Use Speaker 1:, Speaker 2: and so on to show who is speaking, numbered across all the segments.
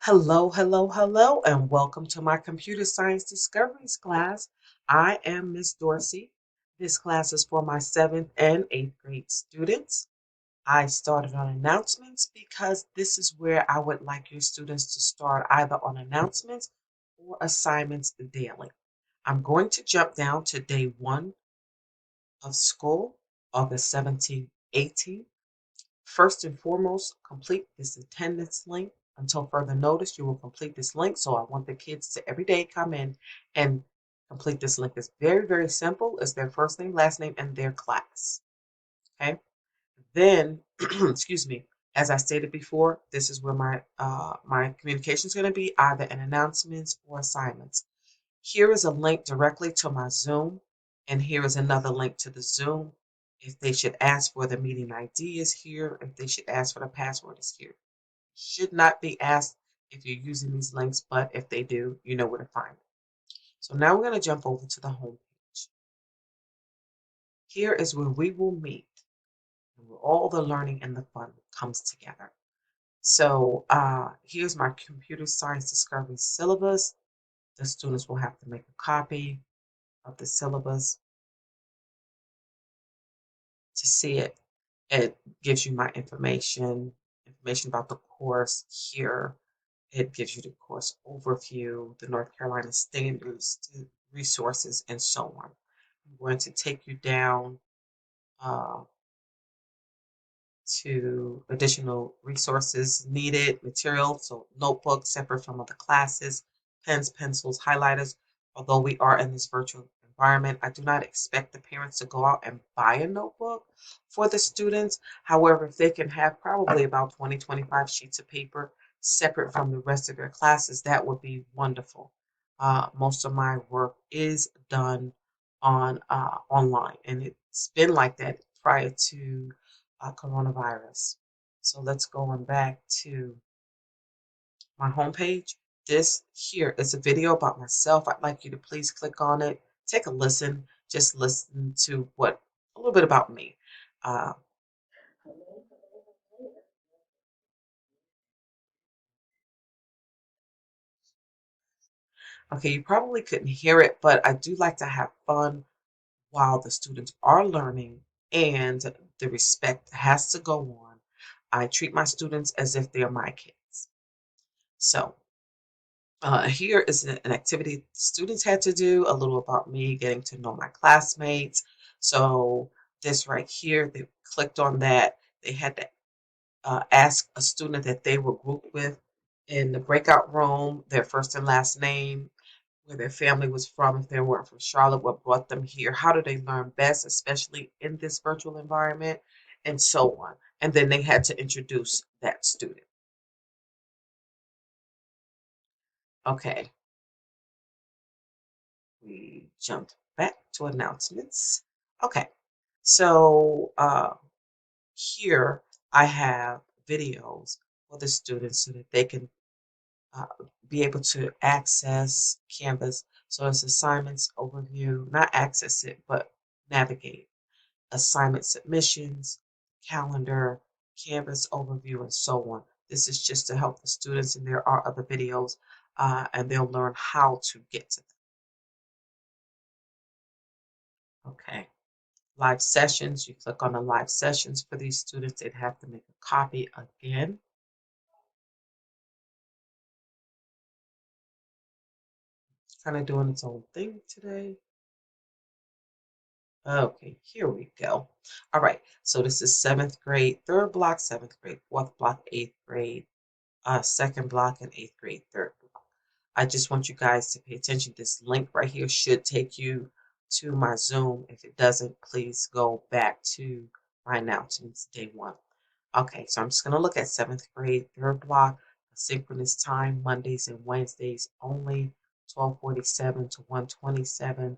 Speaker 1: Hello, hello, hello, and welcome to my Computer Science Discoveries class. I am Miss Dorsey. This class is for my 7th and 8th grade students. I started on announcements because this is where I would like your students to start either on announcements or assignments daily. I'm going to jump down to day 1 of school, August 17th, 18th. First and foremost, complete this attendance link. Until further notice, you will complete this link. So I want the kids to every day come in and complete this link. It's very, very simple. It's their first name, last name, and their class. Okay. Then, excuse me, as I stated before, this is where my communication is going to be either in announcements or assignments. Here is a link directly to my Zoom, and here is another link to the Zoom. If they should ask for the meeting ID is here. If they should ask for the password is here. Should not be asked if you're using these links, but if they do, you know where to find it. So now we're going to jump over to the home page. Here is where we will meet, and where all the learning and the fun comes together. So here's my computer science discovery syllabus. The students will have to make a copy of the syllabus to see it. It gives you my information about the course here. It gives you the course overview, the North Carolina standards, the resources, and so on. I'm going to take you down uh, to additional resources needed, material, so notebooks separate from other classes, pens, pencils, highlighters. Although we are in this virtual environment, I do not expect the parents to go out and buy a notebook for the students. However, if they can have probably about 20, 25 sheets of paper separate from the rest of their classes, that would be wonderful. Most of my work is done on online, and it's been like that prior to coronavirus. So let's go on back to my homepage. This here is a video about myself. I'd like you to please click on it. Take a listen. Just listen to what a little bit about me. Uh, okay, you probably couldn't hear it, but I do like to have fun while the students are learning, and the respect has to go on. I treat my students as if they're my kids. So here is an activity students had to do, a little about me, getting to know my classmates. So this right here, they clicked on that. They had to ask a student that they were grouped with in the breakout room, their first and last name, where their family was from, if they weren't from Charlotte, what brought them here, how do they learn best, especially in this virtual environment, and so on. And then they had to introduce that student. Okay, we jumped back to announcements. Okay, so here I have videos for the students so that they can uh, be able to access Canvas. So it's assignments overview, not access it, but navigate. Assignment submissions, calendar, Canvas overview, and so on. This is just to help the students, and there are other videos, and they'll learn how to get to them. Okay. Live sessions, you click on the live sessions for these students. They'd have to make a copy again. Kind of doing its own thing today. Okay, here we go. All right, so this is 7th grade, third block, 7th grade, fourth block, 8th grade, second block, and 8th grade, third block. I just want you guys to pay attention. This link right here should take you to my Zoom. If it doesn't, please go back to my announcements, day 1. Okay, so I'm just going to look at 7th grade, third block, synchronous time, Mondays and Wednesdays only, 12:47 to 1:27.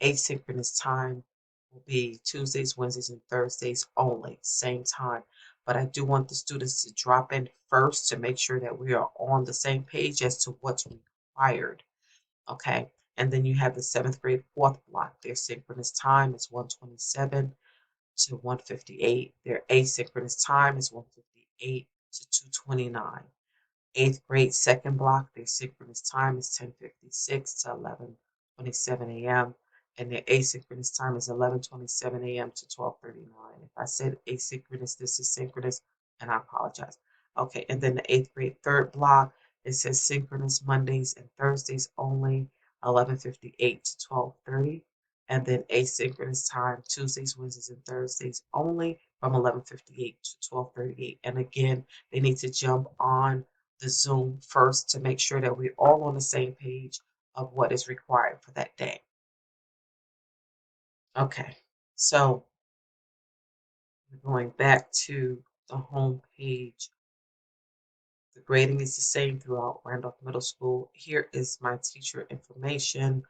Speaker 1: Asynchronous time will be Tuesdays, Wednesdays, and Thursdays only, same time. But I do want the students to drop in first to make sure that we are on the same page as to what's required. Okay, and then you have the 7th grade, fourth block. Their synchronous time is 1:27 to 1:58. Their asynchronous time is 1:58 to 2:29. Eighth grade second block, their synchronous time is 10:56 to 11:27 a.m. And their asynchronous time is 11:27 a.m. to 12:39. If I said asynchronous, this is synchronous, and I apologize. Okay, and then the eighth grade third block, it says synchronous Mondays and Thursdays only, 11:58 to 12:30. And then asynchronous time Tuesdays, Wednesdays, and Thursdays only from 11:58 to 12:38. And again, they need to jump on the Zoom first to make sure that we're all on the same page of what is required for that day. Okay, so we're going back to the home page. The grading is the same throughout Randolph Middle School. Here is my teacher information,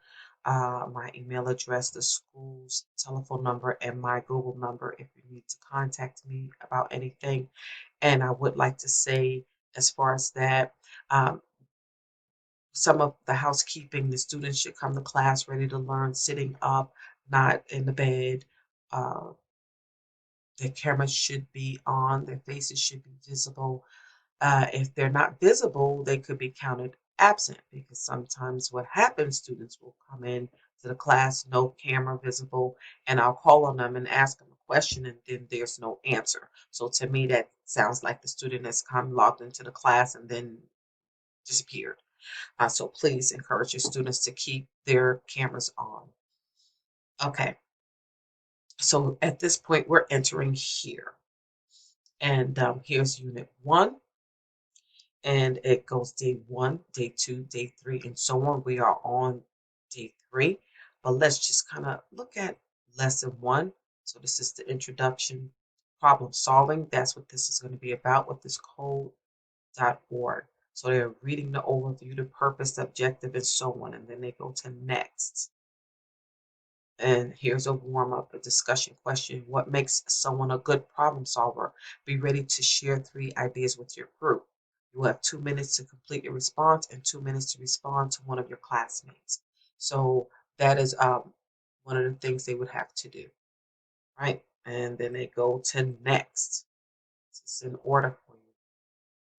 Speaker 1: my email address, the school's telephone number, and my Google number if you need to contact me about anything. And I would like to say, as far as that, some of the housekeeping, the students should come to class ready to learn, sitting up, not in the bed. Uh, their cameras should be on, their faces should be visible. If they're not visible, they could be counted absent because sometimes what happens, students will come in to the class, no camera visible, and I'll call on them and ask them a question, and then there's no answer. So to me, that sounds like the student has come, logged into the class, and then disappeared. So please encourage your students to keep their cameras on. Okay, so at this point, we're entering here. And here's unit 1. And it goes day 1, day 2, day 3, and so on. We are on day 3. But let's just kind of look at lesson 1. So this is the introduction, problem solving. That's what this is going to be about with this code.org. So they're reading the overview, the purpose, the objective, and so on. And then they go to next. And here's a warm-up, a discussion question. What makes someone a good problem solver? Be ready to share 3 ideas with your group. You will have 2 minutes to complete your response and 2 minutes to respond to one of your classmates. So that is one of the things they would have to do, right? And then they go to next. This is in order for you.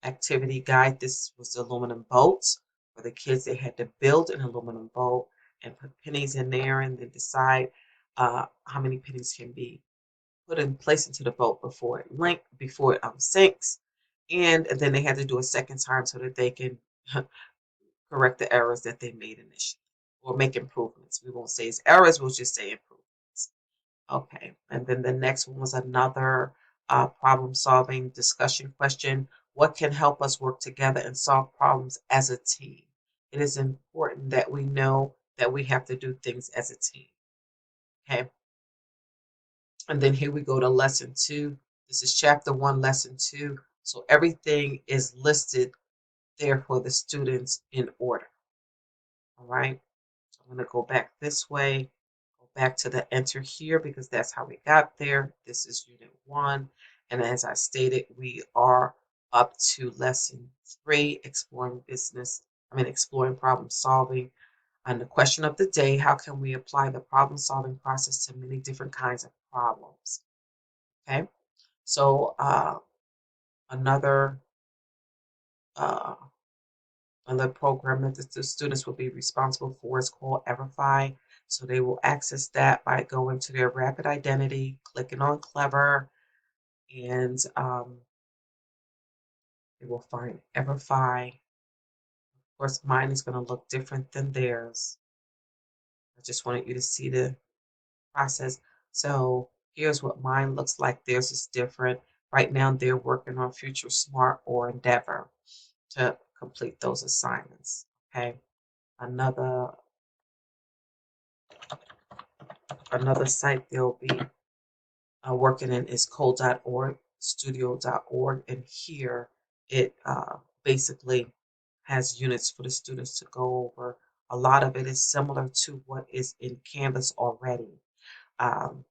Speaker 1: Activity guide. This was the aluminum boats. For the kids, they had to build an aluminum boat and put pennies in there and then decide how many pennies can be put in place into the boat before it sinks. And then they had to do a second time so that they can correct the errors that they made initially or make improvements. We won't say it's errors, we'll just say improvements. Okay, and then the next one was another problem-solving discussion question. What can help us work together and solve problems as a team? It is important that we know that we have to do things as a team. Okay, and then here we go to lesson 2. This is chapter 1, lesson 2. So everything is listed there for the students in order. All right, so I'm going to go back this way. Back to the enter here because that's how we got there. This is unit 1. And as I stated, we are up to lesson 3, exploring problem solving. And the question of the day, how can we apply the problem solving process to many different kinds of problems? Okay, so another uh, another program that the students will be responsible for is called Everify. So they will access that by going to their rapid identity, clicking on Clever, and they will find Everify. Of course, mine is going to look different than theirs. I just wanted you to see the process. So here's what mine looks like. Theirs is different. Right now, they're working on Future Smart or Endeavor to complete those assignments. Okay. Another another site they'll be working in is code.org, studio.org, and here it basically has units for the students to go over. A lot of it is similar to what is in Canvas already. Um,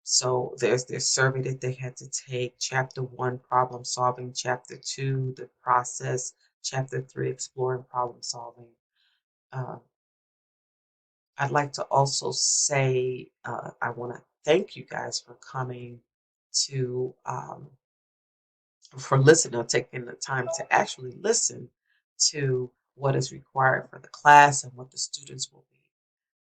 Speaker 1: so there's their survey that they had to take, chapter 1, problem solving, chapter 2, the process, chapter 3, exploring problem solving. Uh, I'd like to also say I want to thank you guys for coming to for listening, taking the time to actually listen to what is required for the class and what the students will be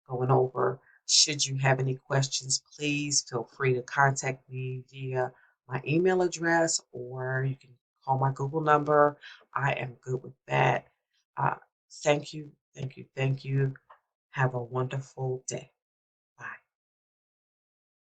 Speaker 1: going over. Should you have any questions, please feel free to contact me via my email address, or you can call my Google number. I am good with that. Uh, thank you, thank you, thank you. Have a wonderful day.